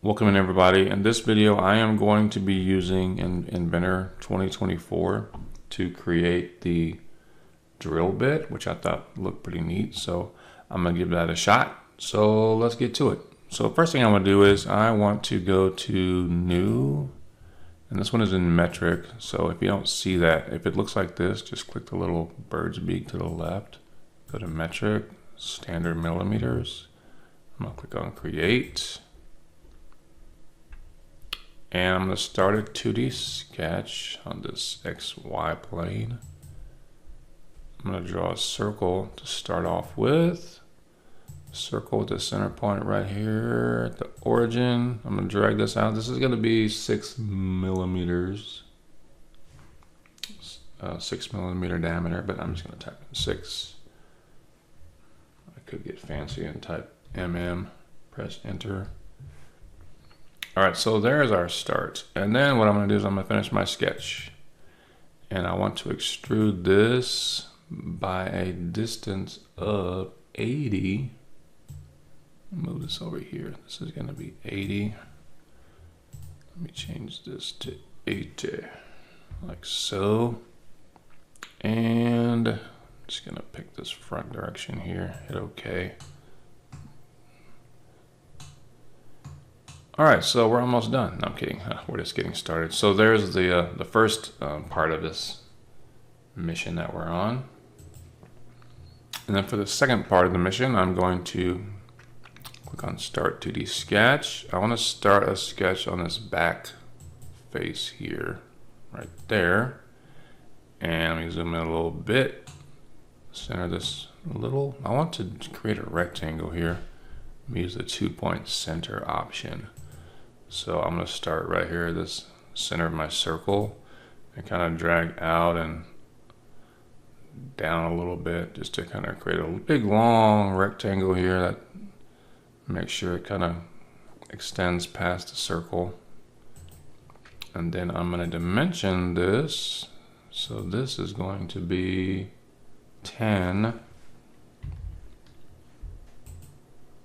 Welcome in everybody. In this video I am going to be using Inventor 2024 to create the drill bit, which I thought looked pretty neat, so I'm gonna give that a shot. So let's get to it. So first thing I want to do is I want to go to new, and this one is in metric. So if you don't see that, if it looks like this, just click the little bird's beak to the left, go to metric, standard millimeters. I'm gonna click on create. And I'm going to start a 2D sketch on this XY plane. I'm going to draw a circle to start off with. Circle with the center point right here at the origin. I'm going to drag this out. This is going to be 6 millimeters. 6 millimeter diameter, but I'm just going to type in 6. I could get fancy and type mm, press enter. All right, so there's our start. And then what I'm gonna do is I'm gonna finish my sketch. And I want to extrude this by a distance of 80. Move this over here. This is gonna be 80. Let me change this to 80, like so. And I'm just gonna pick this front direction here, hit okay. All right, so we're almost done. No, I'm kidding. We're just getting started. So there's the first part of this mission that we're on. And then for the second part of the mission, I'm going to click on Start 2D Sketch. I want to start a sketch on this back face here, right there. And let me zoom in a little bit. Center this a little. I want to create a rectangle here. Use the 2-point center option. So I'm going to start right here, this center of my circle, and kind of drag out and down a little bit just to kind of create a big long rectangle here that makes sure it kind of extends past the circle. And then I'm going to dimension this. So this is going to be 10.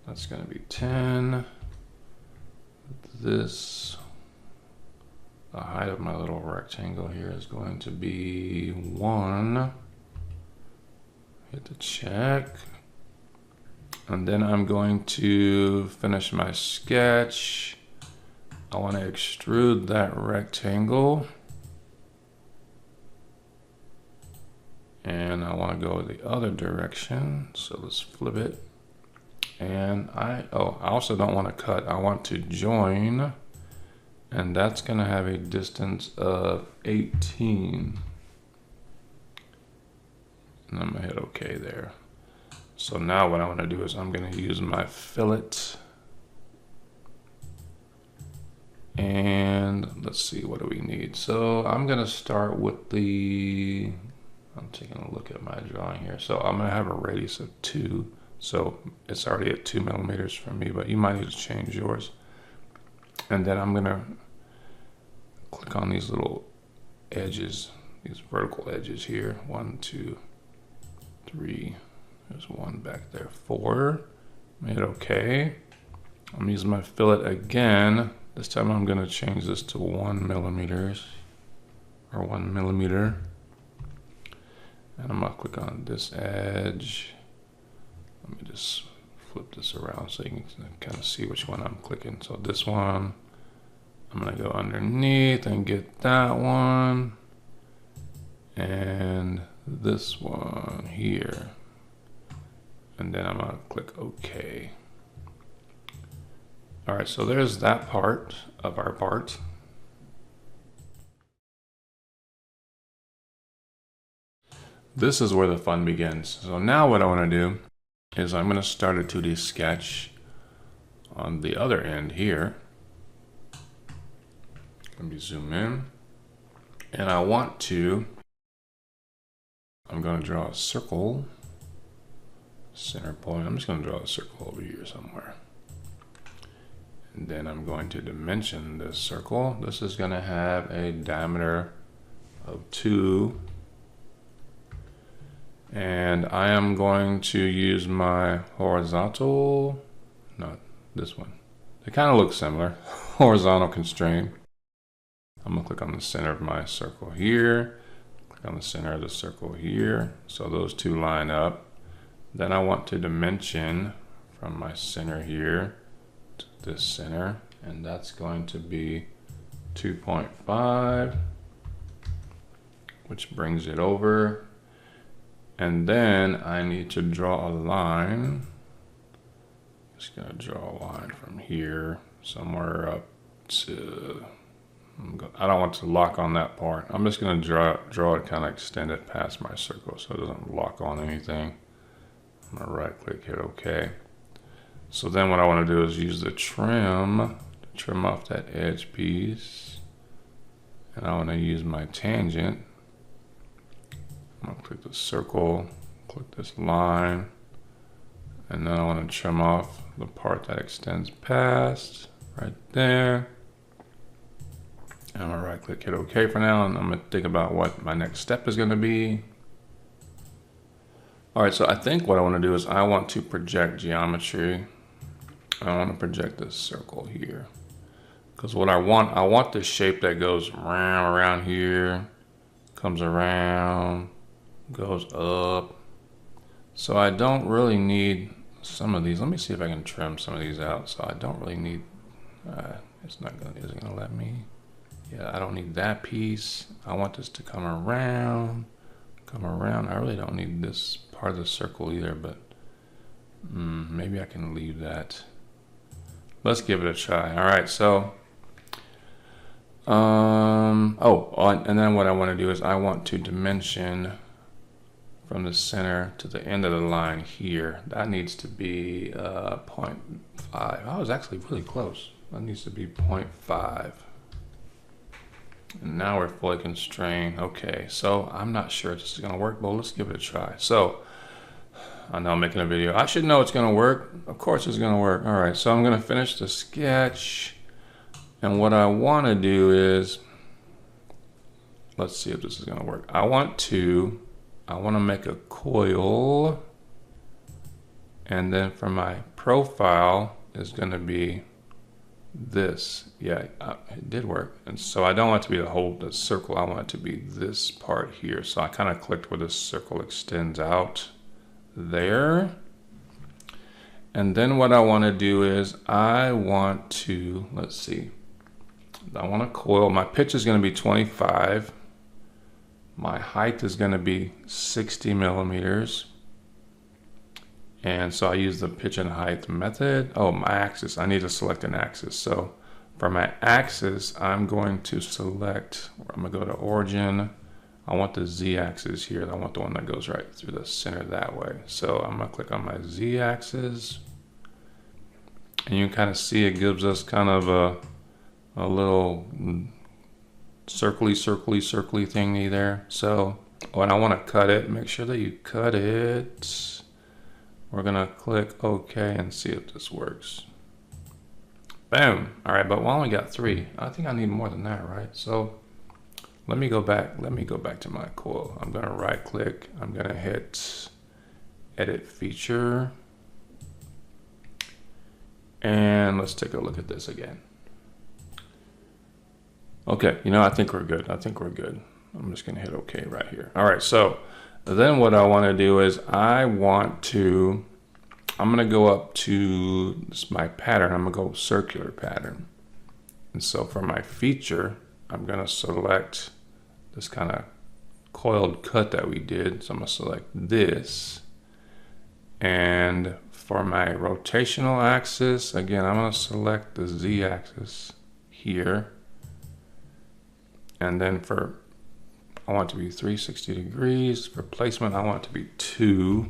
That's going to be 10. This, the height of my little rectangle here is going to be 1. Hit the check. And then I'm going to finish my sketch. I want to extrude that rectangle. And I want to go the other direction. So let's flip it. And I also don't want to cut. I want to join, and that's going to have a distance of 18. And I'm going to hit OK there. So now what I want to do is I'm going to use my fillet. And let's see, what do we need? So I'm going to start with the, I'm taking a look at my drawing here. So I'm going to have a radius of 2. So it's already at 2 millimeters for me, but you might need to change yours. And then I'm gonna click on these little edges, these vertical edges here. 1, 2, 3, there's 1 back there, 4. Hit OK. I'm using my fillet again. This time I'm gonna change this to 1 millimeters, or 1 millimeter. And I'm gonna click on this edge. Let me just flip this around so you can kind of see which one I'm clicking. So this one, I'm gonna go underneath and get that one. And this one here. And then I'm gonna click OK. All right, so there's that part of our part. This is where the fun begins. So now what I wanna do is I'm going to start a 2D sketch on the other end here. Let me zoom in. And I want to, I'm going to draw a circle, center point. I'm just going to draw a circle over here somewhere. And then I'm going to dimension this circle. This is going to have a diameter of 2. And I am going to use my horizontal, not this one. They kind of look similar, horizontal constraint. I'm gonna click on the center of my circle here, click on the center of the circle here. So those two line up. Then I want to dimension from my center here to this center, and that's going to be 2.5, which brings it over. And then I need to draw a line. Just gonna draw a line from here somewhere up to, I don't want to lock on that part. I'm just gonna draw it, kind of extend it past my circle so it doesn't lock on anything. I'm gonna right click, hit OK. So then what I want to do is use the trim to trim off that edge piece. And I want to use my tangent. I'm gonna click the circle, click this line, and then I want to trim off the part that extends past right there. And I'm gonna right click, hit OK for now, and I'm gonna think about what my next step is gonna be. All right, so I think what I want to do is I want to project geometry. I want to project this circle here. Because what I want the shape that goes around here, comes around, goes up. So I don't really need some of these. Let me see if I can trim some of these out. So I don't really need, is it gonna let me? Yeah, I don't need that piece. I want this to come around. I really don't need this part of the circle either, but maybe I can leave that. Let's give it a try. All right, so, and then what I want to do is I want to dimension from the center to the end of the line here. That needs to be 0.5. I was actually really close. That needs to be 0.5. And now we're fully constrained. Okay, so I'm not sure if this is gonna work, but let's give it a try. So I know I'm making a video. I should know it's gonna work. Of course it's gonna work. All right, so I'm gonna finish the sketch. And what I wanna do is, let's see if this is gonna work. I wanna make a coil, and then for my profile is gonna be this. Yeah, it did work. And so I don't want it to be the circle. I want it to be this part here. So I kind of clicked where this circle extends out there. And then what I want to do is I want to, let's see, I want to coil. My pitch is going to be 25. My height is going to be 60 millimeters. And so I use the pitch and height method. Oh, my axis, I need to select an axis. So for my axis, I'm going to select, I'm gonna go to origin. I want the Z axis here. I want the one that goes right through the center that way. So I'm gonna click on my Z axis. And you can kind of see it gives us kind of a little circly thingy there. So when I wanna cut it, make sure that you cut it. We're gonna click OK and see if this works. Boom. All right, but we only got 3. I think I need more than that, right? So let me go back to my coil. I'm gonna right click. I'm gonna hit edit feature. And let's take a look at this again. Okay, I think we're good. I'm just gonna hit OK right here. All right, so then what I want to do is I'm going to go up to my pattern. I'm going to go circular pattern. And so for my feature, I'm going to select this kind of coiled cut that we did. So I'm going to select this. And for my rotational axis, again, I'm going to select the Z axis here. And then I want it to be 360 degrees. For placement, I want it to be 2.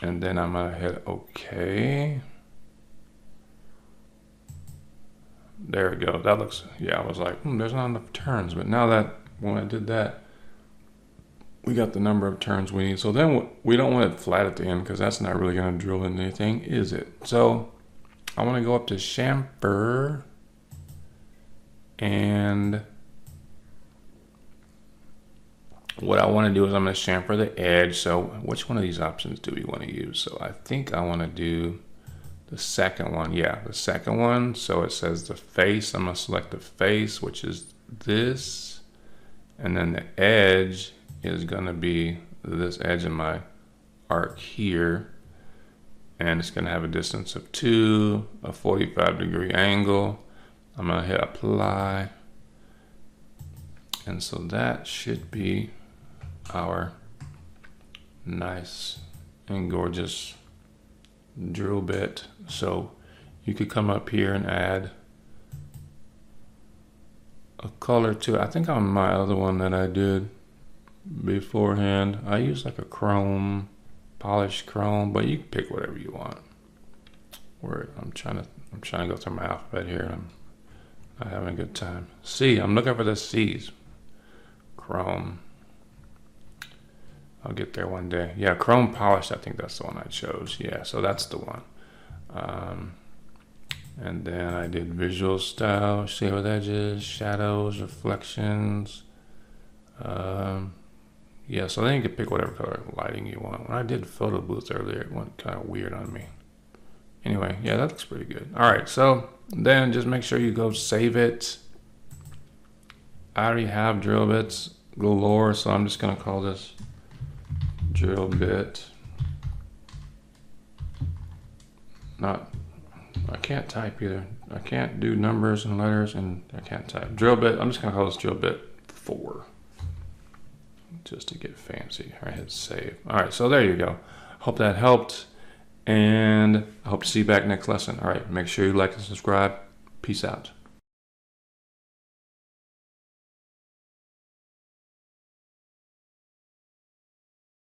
And then I'm gonna hit OK. There we go. That looks, yeah, I was like, there's not enough turns. But now that, when I did that, we got the number of turns we need. So then we don't want it flat at the end because that's not really gonna drill into anything, is it? So I want to go up to chamfer, and what I want to do is I'm going to chamfer the edge. So which one of these options do we want to use? So I think I want to do the second one. Yeah, the second one. So it says the face. I'm going to select the face, which is this. And then the edge is going to be this edge of my arc here. And it's going to have a distance of 2, a 45-degree angle. I'm going to hit apply. And so that should be our nice and gorgeous drill bit. So you could come up here and add a color to it. I think on my other one that I did beforehand, I used like a chrome, polished chrome, but you can pick whatever you want. I'm trying to go through my alphabet here. I'm not having a good time. C, I'm looking for the C's. Chrome. I'll get there one day. Yeah, chrome polished, I think that's the one I chose. Yeah, so that's the one. And then I did visual style, shade with edges, shadows, reflections. Yeah, so then you can pick whatever color lighting you want. When I did photo booth earlier, it went kind of weird on me. Anyway, yeah, that looks pretty good. All right, so then just make sure you go save it. I already have drill bits galore, so I'm just gonna call this drill bit. I can't type either. I can't do numbers and letters, and I can't type. Drill bit, I'm just gonna call this drill bit 4. Just to get fancy. All right, hit save. All right, so there you go. Hope that helped, and I hope to see you back next lesson. All right, make sure you like and subscribe. Peace out.